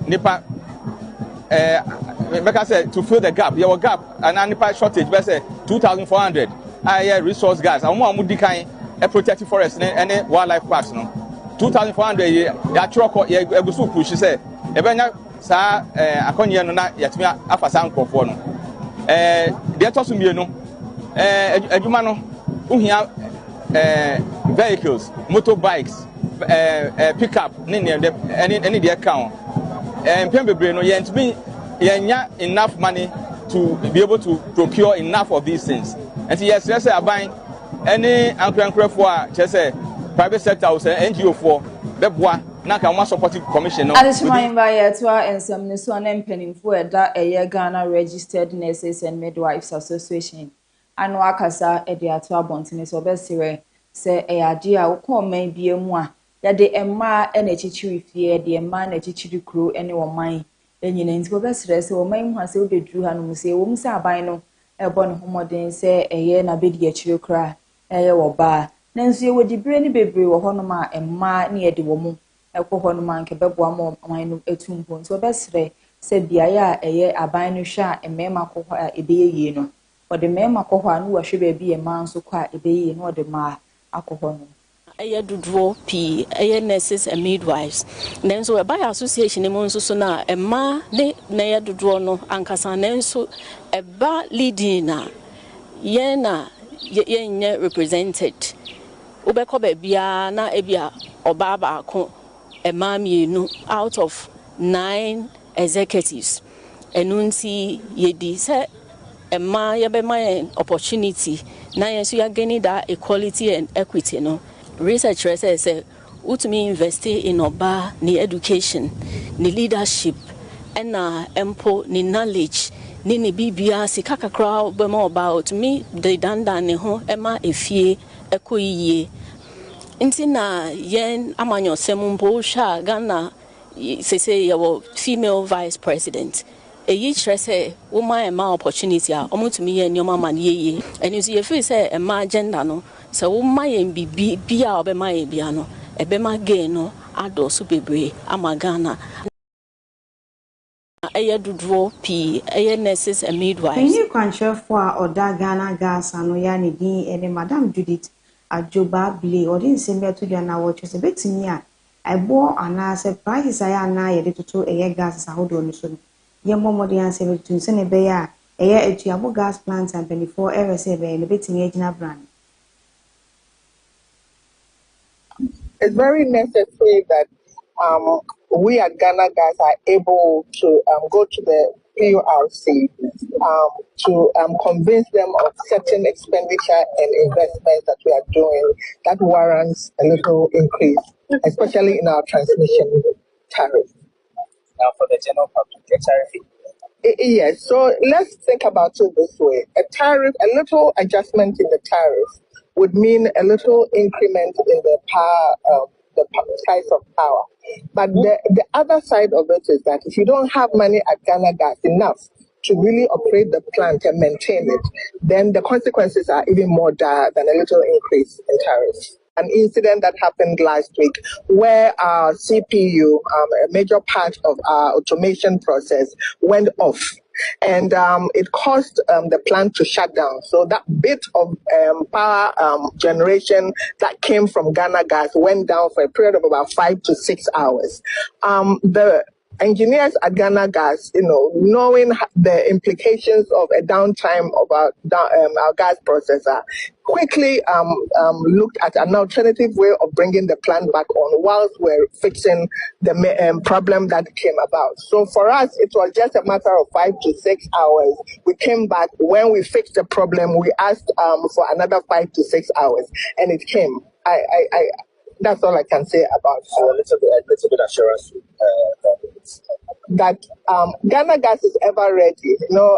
nipa because say to fill the gap your gap and nipa shortage be say 2400 resource gas omo di kan protected forest any wildlife parks no 2400 ya troko ya egusu push say e benya sa akonye no na yatimi afa sa nkofo no de to so mienu adwuma no uhia vehicles motorbikes pickup any de account mpem bebre no yentimi yenya enough money to be able to procure enough of these things. And yes, let's say I buy any anchor for private sector or NGO for Bebois, Naka supporting commission. At this time, by and some Nissan and penning for that a year Ghana registered nurses and midwives association. And Wakasa at the Atua Bontinis or Bessire say a idea or call may be a moi that the Emma and a chichi fear the man a chichi crew anyone mine. Then you know, into Bessire so my has will be drew and say, Wumsa Bino, a bon homodin say a year na bid get you cry, a year or bar. Nancy would the brainy baby or honoma and ma near the woman. A cohon ke beboa mo amanu etumpo so besre se biaya eye abanu sha emema kohwa ebeye no o de mema kohwa no wahwe ba bi e man so kwa ebeye no de ma akohɔ no eye dudwo p eye nurses and midwives then so by association mo nso so na ema ne na eye dudwo no ankasa na nso eba leading na ye na ye nye represented ubekɔ ba bia na ebia oba ba ko Emamienu out of 9 executives. Enunti yedi se ema yebema opportunity na yensu ya gaining that equality and equity no. Researchers say utumi invest in oba ni education, ni leadership, ena empo ni knowledge, ni bibia sika kakra bema oba utumi de danda ne ho ema efie ekoyiye. Inti na yen amanyo semumbo sha Ghana say your female vice president. Eyi chere say woman ema opportunity a omutumi ye nyoma man ye and you feel say ema agenda no so woman yen bia obema ye bia no ebema gain no ado so bebre ama Ghana eye dudwo p eye nurses and midwives. Any kwanche for oda Ghana gas ano ya ni din ene Madam Judith Ajoba Bile or didn't send me to the na watch a bit in ya. I bore an answer prices I am now a little a year gas hold on soon. Your mom the answer to send a bear a year at your gas plants and 24 ever say a bit in age brand. It's very necessary that we at Ghana Gas are able to go to the PURC to convince them of certain expenditure and investments that we are doing that warrants a little increase, especially in our transmission tariff. Now for the general public, the tariff. Yes, so let's think about it this way. A little adjustment in the tariff would mean a little increment in the power, the price of power. But the other side of it is that if you don't have money at Ghana Gas enough to really operate the plant and maintain it, then the consequences are even more dire than a little increase in tariffs. An incident that happened last week where our CPU, a major part of our automation process, went off. And it caused the plant to shut down. So that bit of power generation that came from Ghana Gas went down for a period of about 5 to 6 hours. The engineers at Ghana Gas, knowing the implications of a downtime of our gas processor, quickly looked at an alternative way of bringing the plant back on whilst we're fixing the problem that came about. So for us, it was just a matter of 5 to 6 hours. We came back. When we fixed the problem, we asked for another 5 to 6 hours, and it came. That's all I can say about it. So a little bit assurance that Ghana Gas is ever ready.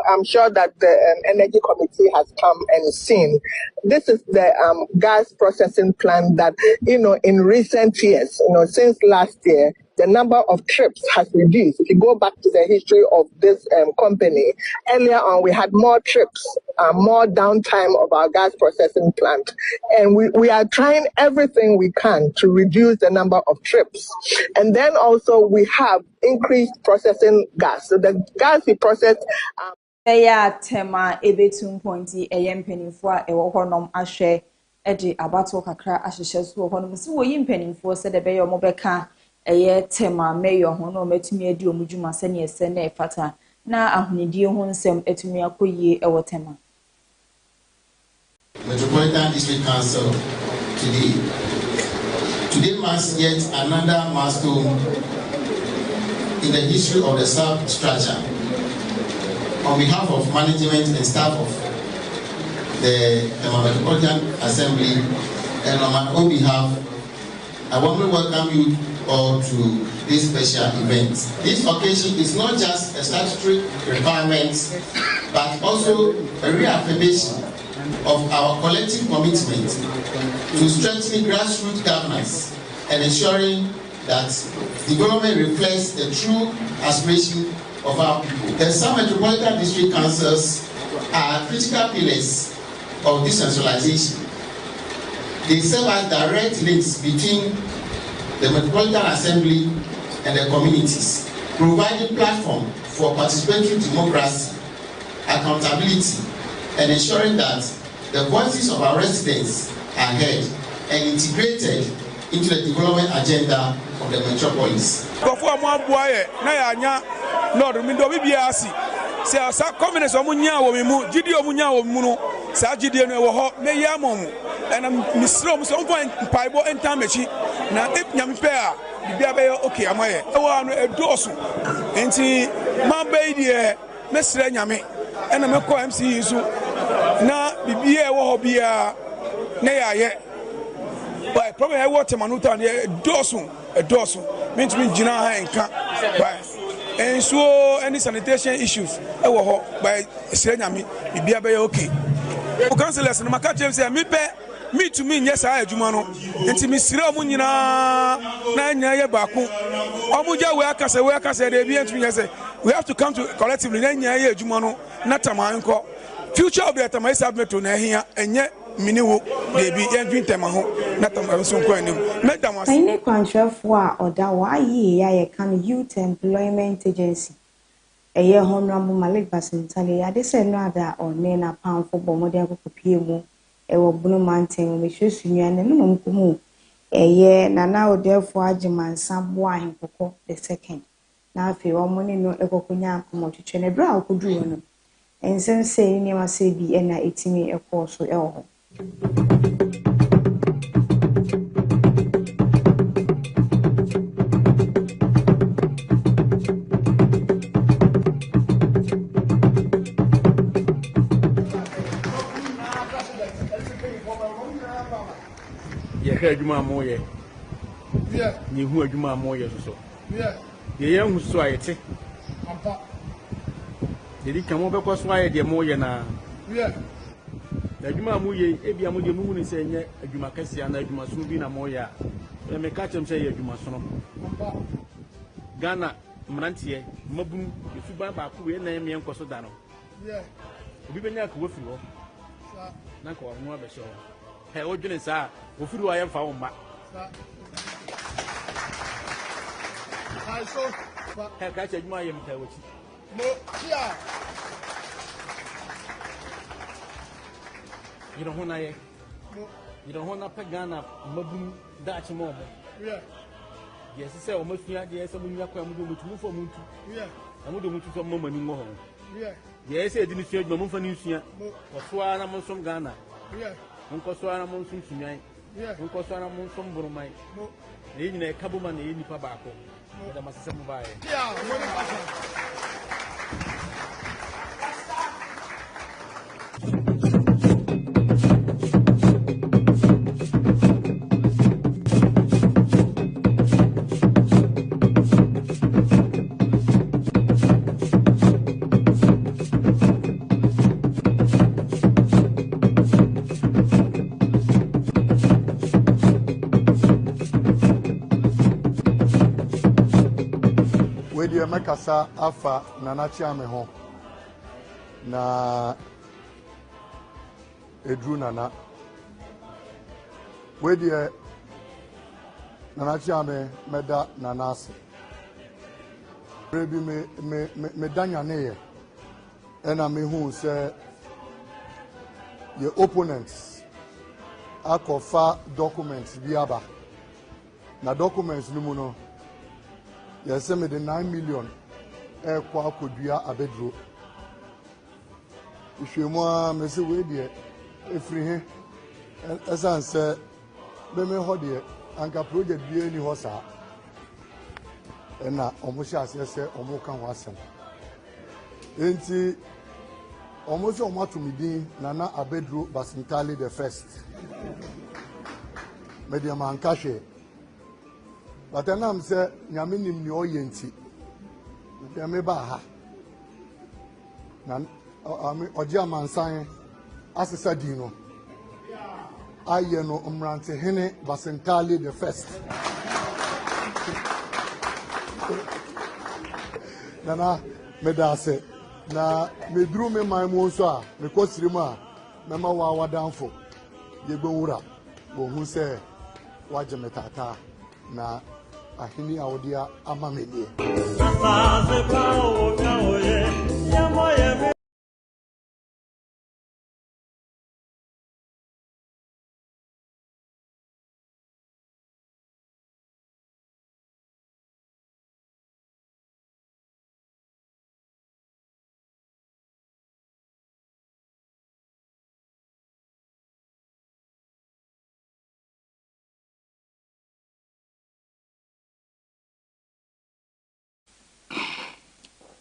I'm sure that the Energy Committee has come and seen. This is the gas processing plant that, in recent years, since last year, the number of trips has reduced. If you go back to the history of this company, earlier on we had more trips, more downtime of our gas processing plant. And we are trying everything we can to reduce the number of trips. And then also we have increased processing gas. So the gas we process... tema ebetum pointi pennyfo a ewo honom ahwe ede abato kakra ahyehyɛ so honom si wo yi pennyfo se de be yo mo beka eye tema mayor ho no metumi adi omudwuma sene ese na efata na ahunidie ho nsem etumi akoyie ewo tema. Metropolitan District Council today marks yet another milestone in the history of the substructure. On behalf of management and staff of the Metropolitan Assembly and on my own behalf, I warmly welcome you all to this special event. This occasion is not just a statutory requirement, but also a reaffirmation of our collective commitment to strengthening grassroots governance and ensuring that development reflects the true aspiration of our people. The some metropolitan district councils are critical pillars of decentralization. They serve as direct links between the Metropolitan Assembly and the communities, providing platform for participatory democracy, accountability, and ensuring that the voices of our residents are heard and integrated into the development agenda of the metropolis. na bibia wo hobia na yaye ba problem e water manuta na edoso mentumi gina ha enka ba enso any sanitation issues e wo ho ba sire nyame bibia be okay o councillors na maka chem say me to me nyesa adwuma no enti me sire omu nyina na nyaye baako omu ja we akase de bi entumi nyese we have to come to collectively na nyaye adwuma no na tamanko future of the Tamai Metro na here enye miniwo debi yendwin tema ho na Tamai so kwa anim madam was any kwantrefo a oda wa yi ya ye kan Youth Employment Agency eye honorable Malik Basintale ya de se no ada one na pamfo bomode akopie mu e wo bunu manten me hwesunua ne no mkomu eye nana odefo agimansa bo ahenkoko the second na afi wo mo ne no ekokonya akomo twetwe ne bra akodu no and some say near say be and etimi a course or elho. You heard my moye. Yeah, you heard my moye so. Yeah, the young society. Did it come over because why the moye na? Yeah. The Juma Muye, Ebia Muye Moon is saying, a Jumakasi and a Jumasubina Moya. Let me catch him say a Jumasono. Ghana, Mantie, Mabum, if you buy back, we name young Cosodano. Yeah. We been there with you. Nako, more show. Hey, Ojon, sir, who I am found back. I saw. Have catch my young coach. Yeah. You don't want to. You don't want to pay Ghana. Mabum Dutch mom. Yeah. Yes, I say almost yes, I'm going to move for Mutu. Yeah. I'm going to move for Mama Nimo. Yeah. Yes, I didn't see my move for Nusia. Or Swana Monson Ghana. Yeah. Uncle Swana Monson Sunai. Yeah. Uncle Swana Monson Boromai. No. In a Kabuman in Pabako. I must say, yeah. Makasa afa nanachi ameho na edru nana wedie nanachi ame meda nanase rebi me danya neye ena me hu se ye opponents akofa documents biaba na documents numu no Yes, me the 9 million kwa kodua abedro. Ishwemwa me se we de efri he esan se me ho de anka project bi ani ho sa. Na omo sha ase omo kan ho asem. Enti omo se omo atumidin Nana Abedro Basinkali the first. Media man kashe. But I'm say nyame nim ni oyenti. Me ba ha. Na oje amansan asesa din no. Aye no Umrante Hene Basinkali the first. Nana medase na medru me man mo so a me kwosiri mu a me ma wa wadanfo ye gbowura wo hu se waje metata na ahini awdia amamedie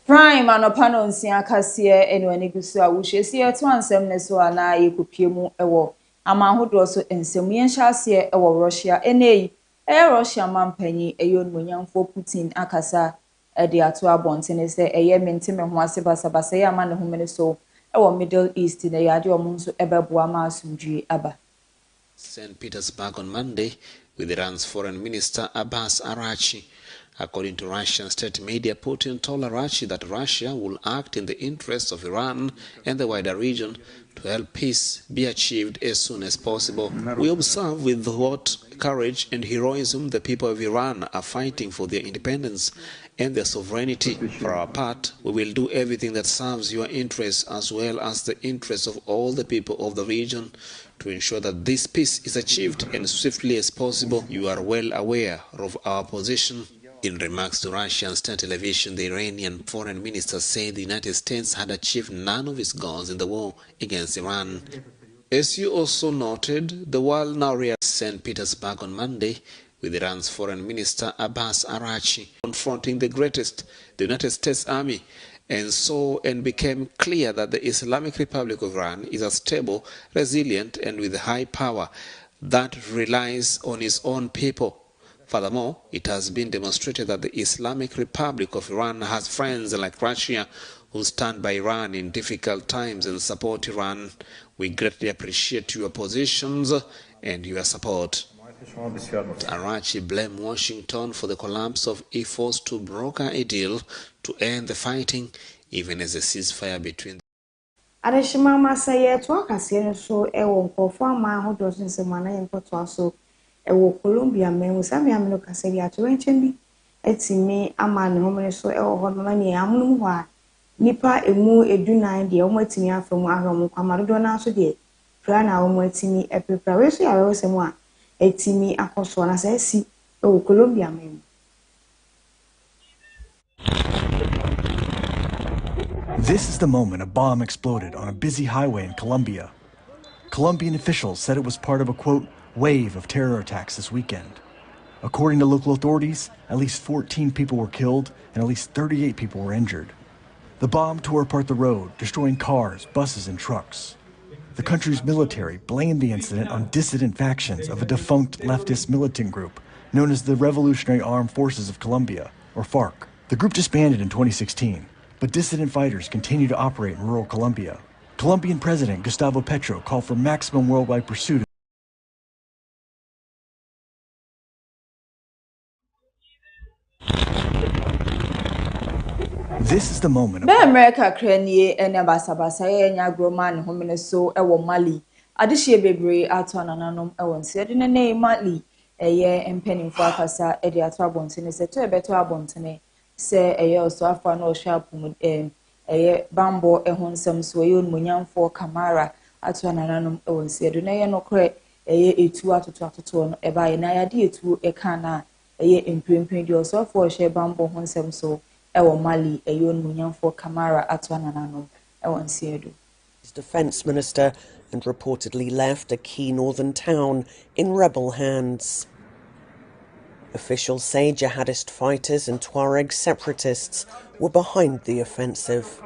Prime anopano nsia kase eno anigusu a wohyesie to ansem ne so ana yekopie mu ewo amahodo so ensem yenhyase ewo Russia enei Russia mampanyi eyonmonyamfo Putin akasa de ato abontene se menteme ho asebasabasa ya ma ne homene so ewo Middle East ne yade omo nso ebeboa ma asumdwi aba. St. Petersburg on Monday with Iran's Foreign Minister Abbas Araghchi. According to Russian state media, Putin told Araghchi that Russia will act in the interests of Iran and the wider region to help peace be achieved as soon as possible. We observe with what courage and heroism the people of Iran are fighting for their independence and their sovereignty. For our part, we will do everything that serves your interests as well as the interests of all the people of the region to ensure that this peace is achieved as swiftly as possible. You are well aware of our position. In remarks to Russian state television, the Iranian foreign minister said the United States had achieved none of its goals in the war against Iran. As you also noted, the world now reacts St. Petersburg on Monday with Iran's foreign minister Abbas Araghchi confronting the greatest, the United States Army, and became clear that the Islamic Republic of Iran is a stable, resilient, and with high power that relies on its own people. Furthermore, it has been demonstrated that the Islamic Republic of Iran has friends like Russia who stand by Iran in difficult times and support Iran. We greatly appreciate your positions and your support. Araghchi blamed Washington for the collapse of efforts to broker a deal to end the fighting, even as a ceasefire between Adeshima masaye to akase so ewo nkofo ama hodo nsema yenkoto so ewo Colombia men usami amino kaseri atorenchen bi etimi ama ne homene so ewo ho mama ne amunum ho a nipa emu edunan de omo etimi afam ahrom kwamadodo na so de pra na omo etimi epepra we so ya we semu a etimi akoso na se si ewo Colombia men. This is the moment a bomb exploded on a busy highway in Colombia. Colombian officials said it was part of a, quote, wave of terror attacks this weekend. According to local authorities, at least 14 people were killed and at least 38 people were injured. The bomb tore apart the road, destroying cars, buses, and trucks. The country's military blamed the incident on dissident factions of a defunct leftist militant group known as the Revolutionary Armed Forces of Colombia, or FARC. The group disbanded in 2016, but dissident fighters continue to operate in rural Colombia. Colombian President Gustavo Petro called for maximum worldwide pursuit. This is the moment. America kranie ene basabasa ye nya groma ne homene so ewo Mali. Adehye bebre ato anananom ewo nse de ne Mali eye empenimfo akasa e de ato abontene se to ebeto abontene se eye oso afa na ohwa apum eye bambo ehon nsam so ye onmonyamfo Kamara ato anananom ewo nse de ne ye nokre eye etu atoto no eba ye na yade etu eka na imprint your software share bambo honsem so ewo Mali for Kamara atwananano ewon siedo. Defense minister and reportedly left a key northern town in rebel hands. Officials say jihadist fighters and Tuareg separatists were behind the offensive.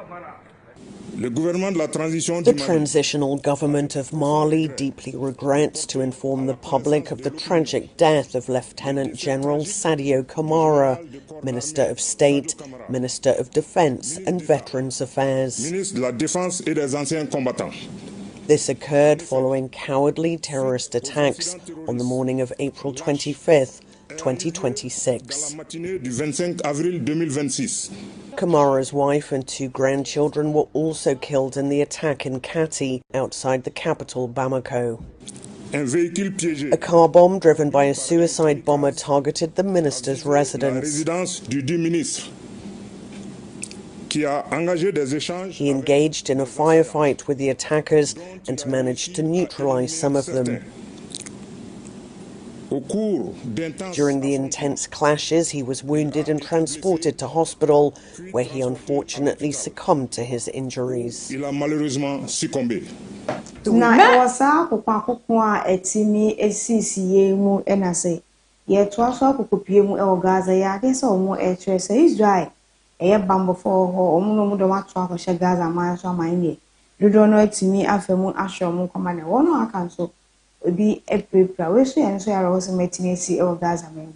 The transitional government of Mali deeply regrets to inform the public of the tragic death of Lieutenant General Sadio Kamara, Minister of State, Minister of Defense and Veterans Affairs. This occurred following cowardly terrorist attacks on the morning of April 25th, 2026. Kamara's wife and 2 grandchildren were also killed in the attack in Kati, outside the capital Bamako. A car bomb driven by a suicide bomber targeted the minister's residence. He engaged in a firefight with the attackers and managed to neutralize some of them. During the intense clashes, he was wounded and transported to hospital, where he unfortunately succumbed to his injuries. Na ewasa akoko a etimi esisiye mu enase ye to aso akokopie mu e Gaza ya de se omo e kire se Israel eye bambo for ho omo no mu do mato akoshe Gaza ma so amanye dodo no etimi afemu ahwe mu koma ne wono aka so obi epepra we so yen so ya ro so metimi esi e Gaza men.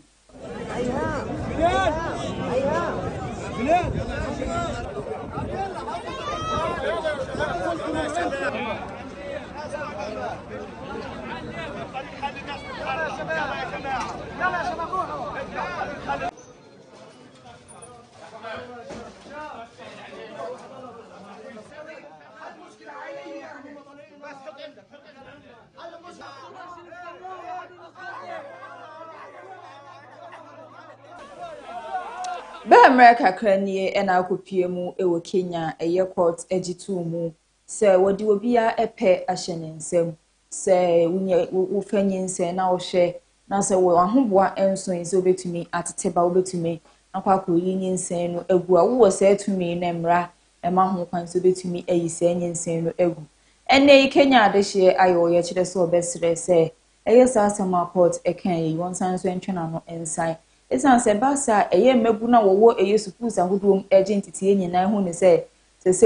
Be America kranie ena akopie mu ewo Kenya eye court ejitu mu se wodi obia epe ahyenensem se wo fanyense na wo hwe na se wo ahoboa enso ense obetumi ateteba obetumi akwa yinyense no egu a wo se atumi na mra ema ho kwan so obetumi ayise enyense no egu ene Kenya adehye ayo ye kire so obesre se eye sasema court ekan yi wonsan so entwena no ensan esan se basa eye mebu na wo eye suppose ahodom agent tie nyina hu ne se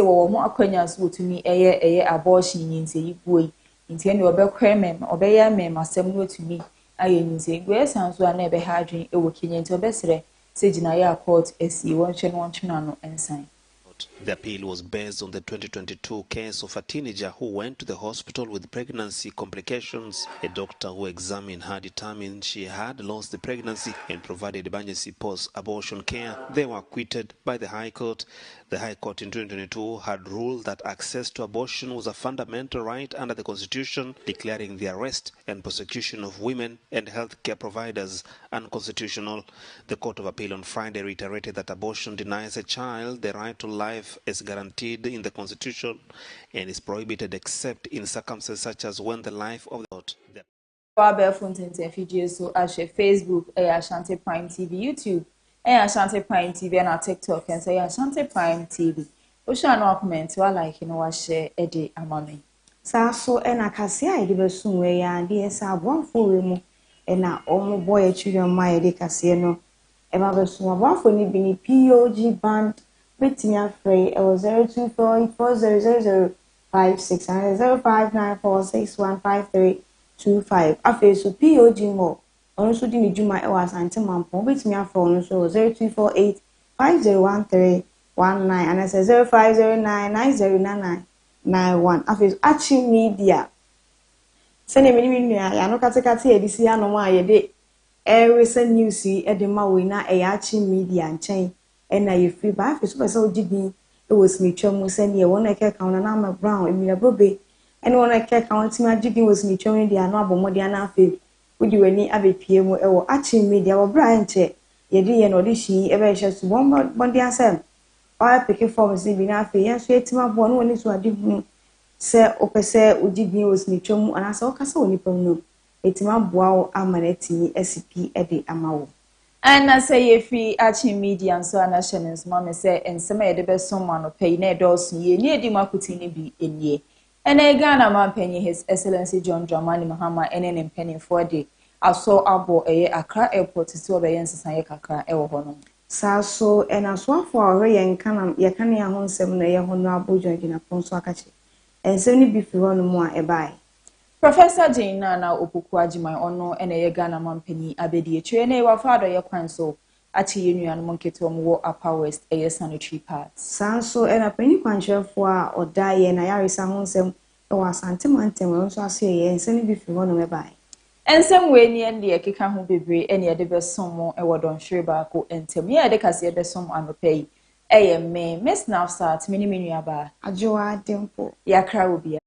wo ho akwanya so otumi eye abortion nyinse yibuoi ntie ne obekwe obeye masem no otumi aye nyinse gwe esan so na ebe ha adwen ewo Kenya nti obesre se gina ya court esi wonhwe no ensan. The appeal was based on the 2022 case of a teenager who went to the hospital with pregnancy complications. A doctor who examined her determined she had lost the pregnancy and provided emergency post-abortion care. They were acquitted by the High Court. The High Court in 2022 had ruled that access to abortion was a fundamental right under the Constitution, declaring the arrest and prosecution of women and health care providers unconstitutional. The Court of Appeal on Friday reiterated that abortion denies a child the right to life is guaranteed in the Constitution and is prohibited except in circumstances such as when the life of the child. So Facebook, Ashanti Prime TV, YouTube, Ashanti Prime TV, and our TikTok, and say Ashanti Prime TV. We shall not comment. Well, like you know, I share Eddie Amami. So and I can see I give soon way and yes, I want for him and now all boy children my Eddie Casino. Emma Besson, one for me POG band. Betting free, it was 024840056 and 0594615325. After so POG more. Also, didn't do my hours until my phone. Betting your phone so 0248501319 and I said 0509909991. After Archie Media. Send a minute, I know Katakati, ABC, no more. Ye recent news, Edema winner, Archie Media and chain. And now you free by so jigging. It was me chum send you one I can't count an armor brown in your bobby. And one I can't count my jigging was me chum the another modiana fee. Would you any Abbey PM or Arching Media or Brian check? Ye dear no dishi ever just one body answer. I pick it for Missy Binafi and sweet my one when it's what did me. Sir Opese would jig me was me chum and I saw Castle Nippon. It's my wow amanetti SCP Eddie Amao. And I say if we actually media and so nationals, mamma say, and some of the best someone or pay ne dos ye near Dimakutini be in ye. And a Ghana man penny His Excellency John Dramani Mahama and an penny for day. I saw Abo a Accra airport to obey and Sayaka Ewohono. So and as one for a ray and canam, Yakani a home seven a honorable judge in a Ponswakachi. And 70 before no more a buy. Professor Jane Nana Opukwaji my honor and a Ghana man penny abedi train wa father ya kwanso ati yenu and monkey to wo upper west a sanitary parts. Sanso and a penny quancher for or die and I are some sem or Santimantem also say and 70 before no buy. And some way near the Kika who be brave any other best some more a word on Shribako and tell me I decay the sum and pay. A me Miss Nafsat, mini aba. A joa dimple. Ya cry will be